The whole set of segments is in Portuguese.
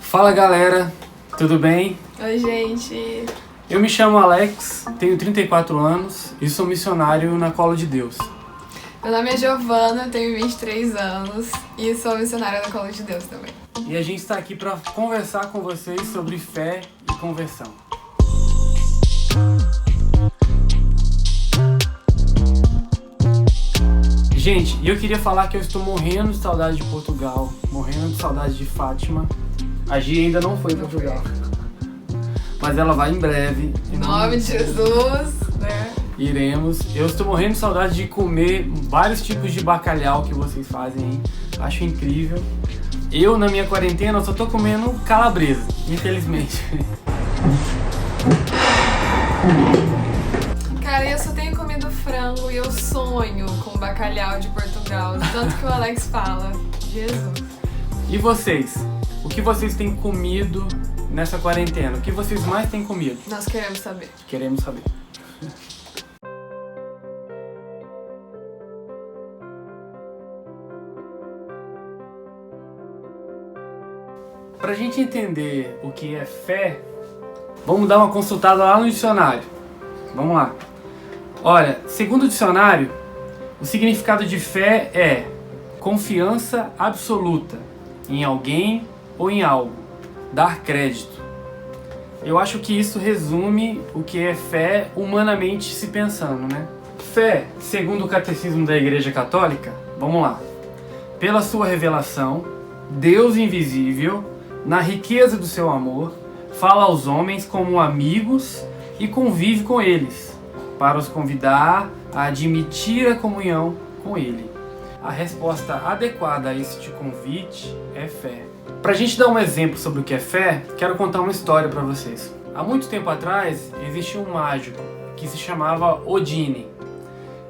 Fala galera, tudo bem? Oi gente! Eu me chamo Alex, tenho 34 anos e sou missionário na Cola de Deus. Meu nome é Giovana, tenho 23 anos e sou missionária na Cola de Deus também. E a gente está aqui para conversar com vocês sobre fé e conversão. Gente, eu queria falar que eu estou morrendo de saudade de Portugal, morrendo de saudade de Fátima. A Gia ainda não foi em Portugal, mas ela vai em breve. Em nome de Jesus, né? Iremos. Eu estou morrendo de saudade de comer vários tipos de bacalhau que vocês fazem aí. Acho incrível. Eu, na minha quarentena, só tô comendo calabresa, infelizmente. Cara, eu só tenho comido frango e eu sonho com bacalhau de Portugal, tanto que o Alex fala. Jesus. E vocês? O que vocês têm comido nessa quarentena? O que vocês mais têm comido? Nós queremos saber. Queremos saber. Pra gente entender o que é fé, vamos dar uma consultada lá no dicionário. Vamos lá. Olha, segundo o dicionário, o significado de fé é confiança absoluta em alguém ou em algo, dar crédito. Eu acho que isso resume o que é fé humanamente se pensando, né? Fé, segundo o Catecismo da Igreja Católica, vamos lá. Pela sua revelação, Deus invisível, na riqueza do seu amor, fala aos homens como amigos e convive com eles, para os convidar a admitir a comunhão com Ele. A resposta adequada a este convite é fé. Para a gente dar um exemplo sobre o que é fé, quero contar uma história para vocês. Há muito tempo atrás, existia um mágico que se chamava Odine.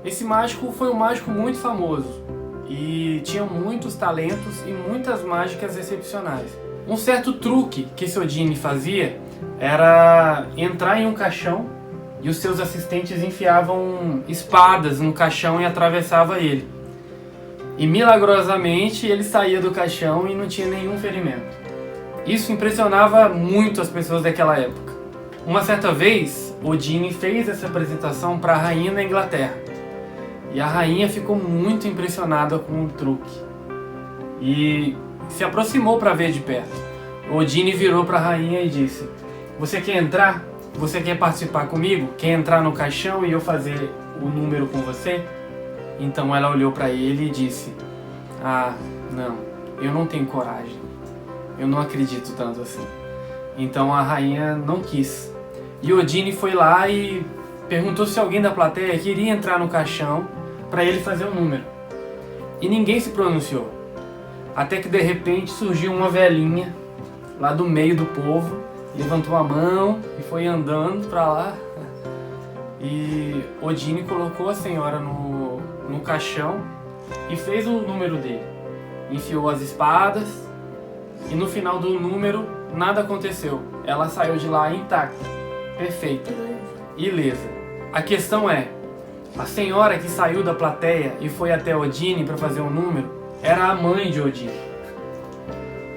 Esse mágico foi um mágico muito famoso e tinha muitos talentos e muitas mágicas excepcionais. Um certo truque que esse Odine fazia era entrar em um caixão e os seus assistentes enfiavam espadas no caixão e atravessavam ele. E milagrosamente ele saía do caixão e não tinha nenhum ferimento. Isso impressionava muito as pessoas daquela época. Uma certa vez, Odine fez essa apresentação para a rainha da Inglaterra. E a rainha ficou muito impressionada com o truque. E se aproximou para ver de perto. Odine virou para a rainha e disse: "Você quer entrar? Você quer participar comigo? Quer entrar no caixão e eu fazer o número com você?" Então ela olhou para ele e disse: "Ah, não, eu não tenho coragem. Eu não acredito tanto assim." Então a rainha não quis. E Odine foi lá e perguntou se alguém da plateia queria entrar no caixão para ele fazer o número. E ninguém se pronunciou. Até que de repente surgiu uma velhinha lá do meio do povo, levantou a mão e foi andando para lá. E Odine colocou a senhora no caixão e fez o número dele. Enfiou as espadas e no final do número nada aconteceu. Ela saiu de lá intacta, perfeita, ilesa. A questão é, a senhora que saiu da plateia e foi até Odine para fazer um número era a mãe de Odine.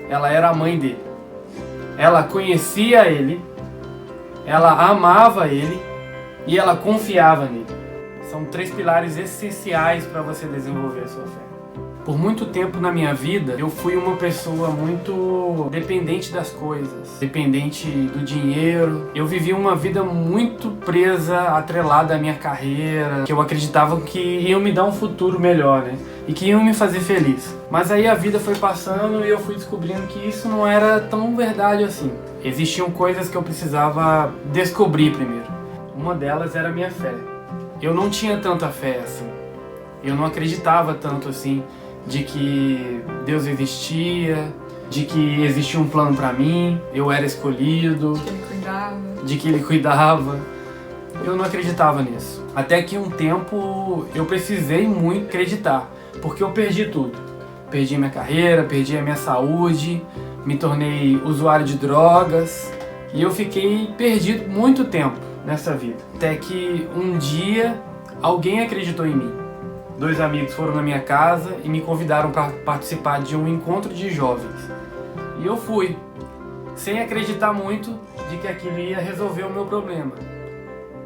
Ela era a mãe dele. Ela conhecia ele, ela amava ele e ela confiava nele. São 3 pilares essenciais para você desenvolver a sua fé. Por muito tempo na minha vida, eu fui uma pessoa muito dependente das coisas, dependente do dinheiro. Eu vivi uma vida muito presa, atrelada à minha carreira, que eu acreditava que iam me dar um futuro melhor, né? E que iam me fazer feliz. Mas aí a vida foi passando e eu fui descobrindo que isso não era tão verdade assim. Existiam coisas que eu precisava descobrir primeiro. Uma delas era a minha fé. Eu não tinha tanta fé assim. Eu não acreditava tanto assim de que Deus existia, de que existia um plano pra mim, eu era escolhido, de que Ele cuidava. Eu não acreditava nisso. Até que um tempo eu precisei muito acreditar, porque eu perdi tudo. Perdi minha carreira, perdi a minha saúde, me tornei usuário de drogas e eu fiquei perdido muito tempo nessa vida. Até que um dia alguém acreditou em mim. 2 amigos foram na minha casa e me convidaram para participar de um encontro de jovens. E eu fui. sem acreditar muito de que aquilo ia resolver o meu problema.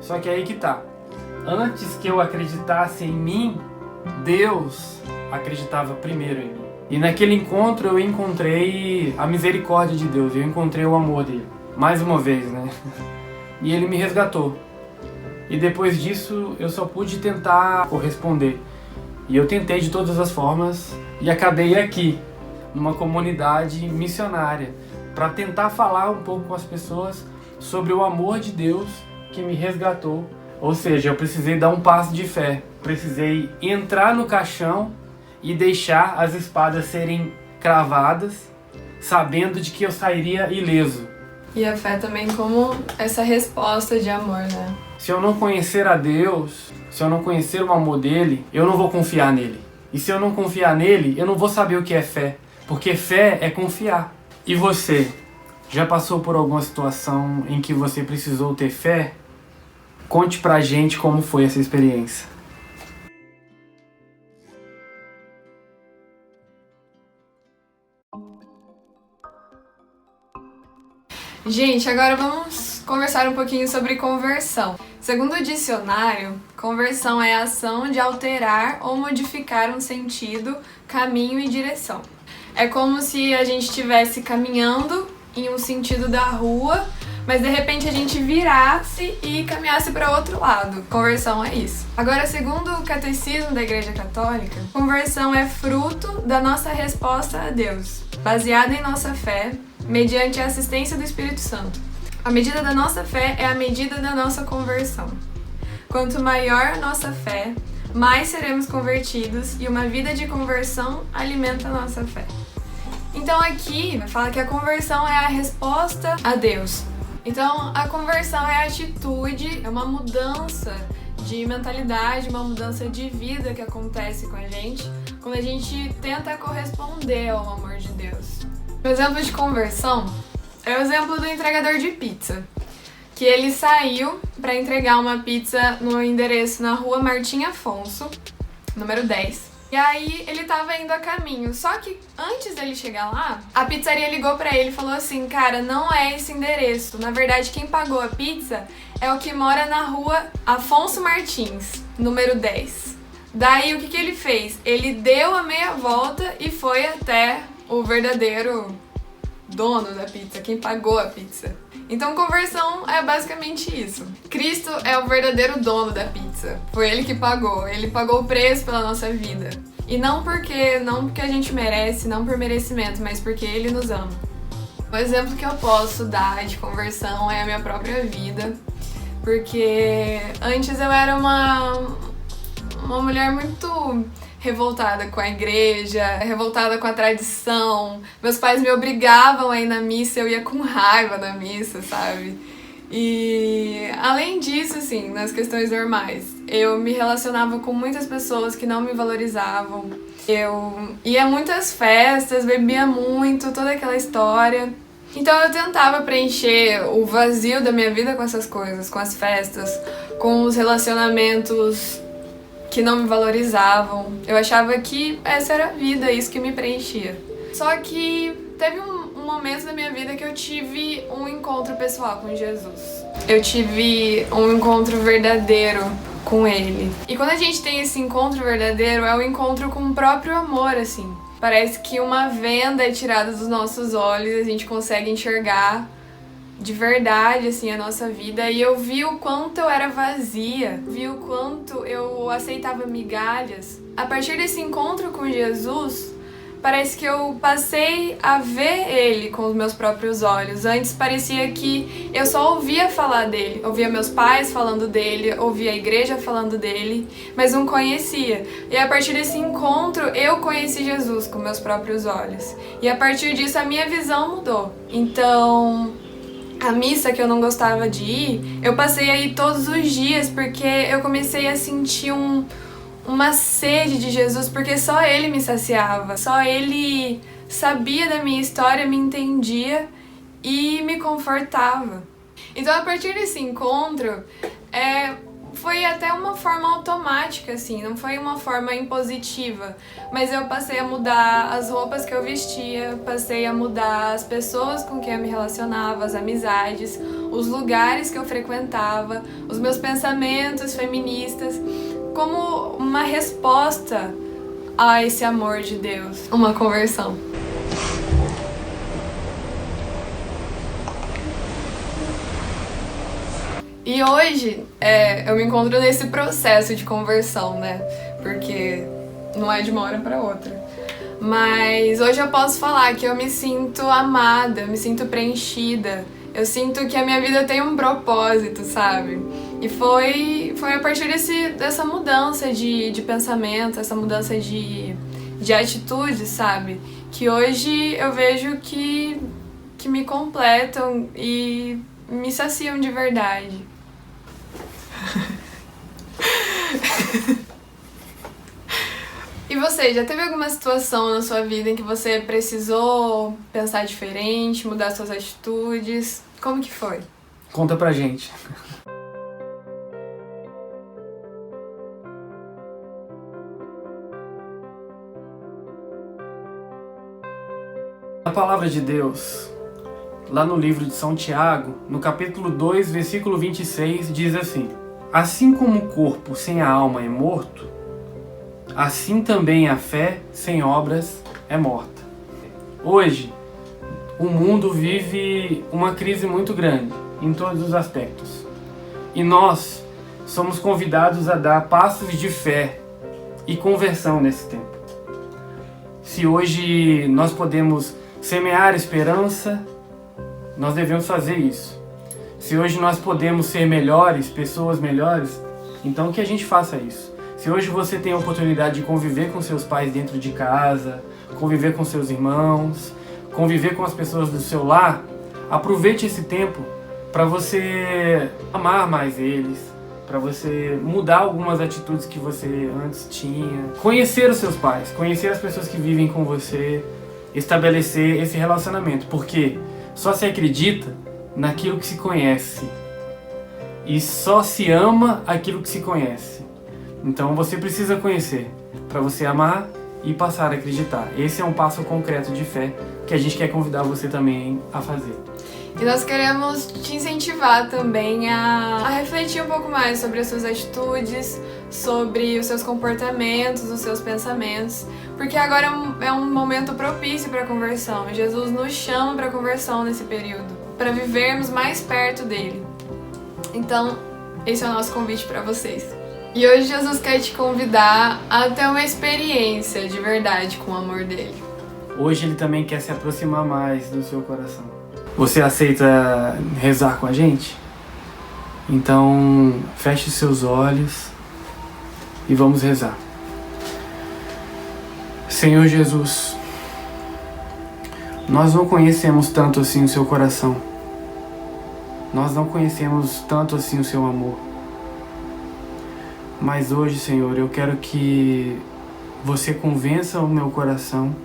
Só que aí que tá. Antes que eu acreditasse em mim, Deus acreditava primeiro em mim. E naquele encontro eu encontrei a misericórdia de Deus, eu encontrei o amor dele. Mais uma vez, né? E ele me resgatou. E depois disso eu só pude tentar corresponder. E eu tentei de todas as formas e acabei aqui, numa comunidade missionária, para tentar falar um pouco com as pessoas sobre o amor de Deus que me resgatou. Ou seja, eu precisei dar um passo de fé, precisei entrar no caixão e deixar as espadas serem cravadas, sabendo de que eu sairia ileso. E a fé também como essa resposta de amor, né? Se eu não conhecer a Deus, se eu não conhecer o amor dele, eu não vou confiar nele. E se eu não confiar nele, eu não vou saber o que é fé, porque fé é confiar. E você, já passou por alguma situação em que você precisou ter fé? Conte pra gente como foi essa experiência. Gente, agora vamos conversar um pouquinho sobre conversão. Segundo o dicionário, conversão é a ação de alterar ou modificar um sentido, caminho e direção. É como se a gente estivesse caminhando em um sentido da rua, mas de repente a gente virasse e caminhasse para outro lado. Conversão é isso. Agora, segundo o Catecismo da Igreja Católica, conversão é fruto da nossa resposta a Deus, baseada em nossa fé, mediante a assistência do Espírito Santo. A medida da nossa fé é a medida da nossa conversão. Quanto maior a nossa fé, mais seremos convertidos e uma vida de conversão alimenta a nossa fé. Então aqui fala que a conversão é a resposta a Deus. Então a conversão é a atitude, é uma mudança de mentalidade, uma mudança de vida que acontece com a gente quando a gente tenta corresponder ao amor de Deus. O exemplo de conversão é o exemplo do entregador de pizza, que ele saiu para entregar uma pizza no endereço na rua Martim Afonso, número 10. E aí ele tava indo a caminho, só que antes dele chegar lá, a pizzaria ligou pra ele e falou assim: cara, não é esse endereço, na verdade quem pagou a pizza é o que mora na rua Afonso Martins, número 10. Daí o que ele fez? Ele deu a meia volta e foi até o verdadeiro dono da pizza, quem pagou a pizza. Então conversão é basicamente isso. Cristo é o verdadeiro dono da pizza. Foi ele que pagou. Ele pagou o preço pela nossa vida. E não porque a gente merece, não por merecimento, mas porque ele nos ama. O exemplo que eu posso dar de conversão é a minha própria vida. Porque antes eu era uma mulher muito revoltada com a igreja, revoltada com a tradição. Meus pais me obrigavam a ir na missa, eu ia com raiva na missa, sabe? E além disso, assim, nas questões normais, eu me relacionava com muitas pessoas que não me valorizavam. Eu ia a muitas festas, bebia muito, toda aquela história. Então eu tentava preencher o vazio da minha vida com essas coisas, com as festas, com os relacionamentos que não me valorizavam. Eu achava que essa era a vida, isso que me preenchia. Só que teve um momento da minha vida que eu tive um encontro pessoal com Jesus. Eu tive um encontro verdadeiro com Ele. E quando a gente tem esse encontro verdadeiro, é um encontro com o próprio amor, assim. Parece que uma venda é tirada dos nossos olhos e a gente consegue enxergar de verdade, assim, a nossa vida. E eu vi o quanto eu era vazia, vi o quanto eu aceitava migalhas. A partir desse encontro com Jesus, parece que eu passei a ver Ele com os meus próprios olhos. Antes parecia que eu só ouvia falar dele, ouvia meus pais falando dele, ouvia a igreja falando dele, mas não conhecia. E a partir desse encontro eu conheci Jesus com meus próprios olhos. E a partir disso a minha visão mudou. Então, a missa que eu não gostava de ir, eu passei a ir todos os dias, porque eu comecei a sentir uma sede de Jesus, porque só Ele me saciava, só Ele sabia da minha história, me entendia e me confortava. Então, a partir desse encontro, foi até uma forma automática, assim, não foi uma forma impositiva, mas eu passei a mudar as roupas que eu vestia, passei a mudar as pessoas com quem eu me relacionava, as amizades, os lugares que eu frequentava, os meus pensamentos feministas, como uma resposta a esse amor de Deus, uma conversão. E hoje eu me encontro nesse processo de conversão, né? Porque não é de uma hora para outra. Mas hoje eu posso falar que eu me sinto amada, eu me sinto preenchida. Eu sinto que a minha vida tem um propósito, sabe? E foi a partir dessa mudança de pensamento, essa mudança de atitude, sabe? Que hoje eu vejo que me completam e me saciam de verdade. E você, já teve alguma situação na sua vida em que você precisou pensar diferente, mudar suas atitudes? Como que foi? Conta pra gente. A palavra de Deus, lá no livro de São Tiago, no capítulo 2, versículo 26, diz assim: assim como o corpo sem a alma é morto, assim também a fé sem obras é morta. Hoje, o mundo vive uma crise muito grande em todos os aspectos. E nós somos convidados a dar passos de fé e conversão nesse tempo. Se hoje nós podemos semear esperança, nós devemos fazer isso. Se hoje nós podemos ser melhores, pessoas melhores, então que a gente faça isso. Se hoje você tem a oportunidade de conviver com seus pais dentro de casa, conviver com seus irmãos, conviver com as pessoas do seu lar, aproveite esse tempo para você amar mais eles, para você mudar algumas atitudes que você antes tinha, conhecer os seus pais, conhecer as pessoas que vivem com você, estabelecer esse relacionamento, porque só se acredita naquilo que se conhece e só se ama aquilo que se conhece. Então você precisa conhecer para você amar e passar a acreditar. Esse é um passo concreto de fé que a gente quer convidar você também a fazer. E nós queremos te incentivar também a refletir um pouco mais sobre as suas atitudes, sobre os seus comportamentos, os seus pensamentos, porque agora é um momento propício para a conversão. Jesus nos chama para a conversão nesse período, para vivermos mais perto dele. Então, esse é o nosso convite para vocês. E hoje Jesus quer te convidar a ter uma experiência de verdade com o amor dele. Hoje ele também quer se aproximar mais do seu coração. Você aceita rezar com a gente? Então, feche seus olhos e vamos rezar. Senhor Jesus, nós não conhecemos tanto assim o seu coração. Nós não conhecemos tanto assim o seu amor. Mas hoje, Senhor, eu quero que você convença o meu coração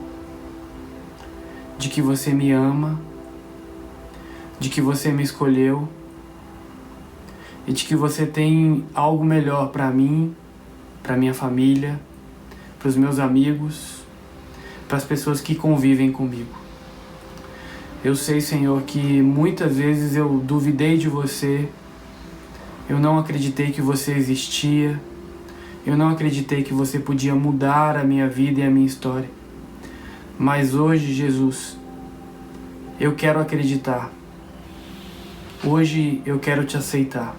de que você me ama, de que você me escolheu e de que você tem algo melhor para mim, para minha família, para os meus amigos, para as pessoas que convivem comigo. Eu sei, Senhor, que muitas vezes eu duvidei de você, eu não acreditei que você existia, eu não acreditei que você podia mudar a minha vida e a minha história. Mas hoje, Jesus, eu quero acreditar. Hoje eu quero te aceitar.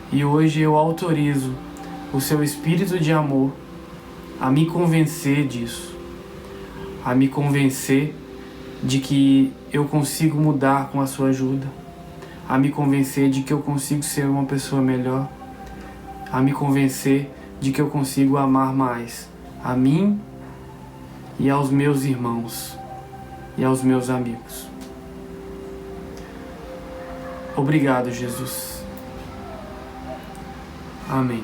E hoje eu autorizo o seu espírito de amor a me convencer disso, a me convencer de que eu consigo mudar com a sua ajuda, a me convencer de que eu consigo ser uma pessoa melhor, a me convencer de que eu consigo amar mais a mim e aos meus irmãos e aos meus amigos. Obrigado, Jesus. Amém.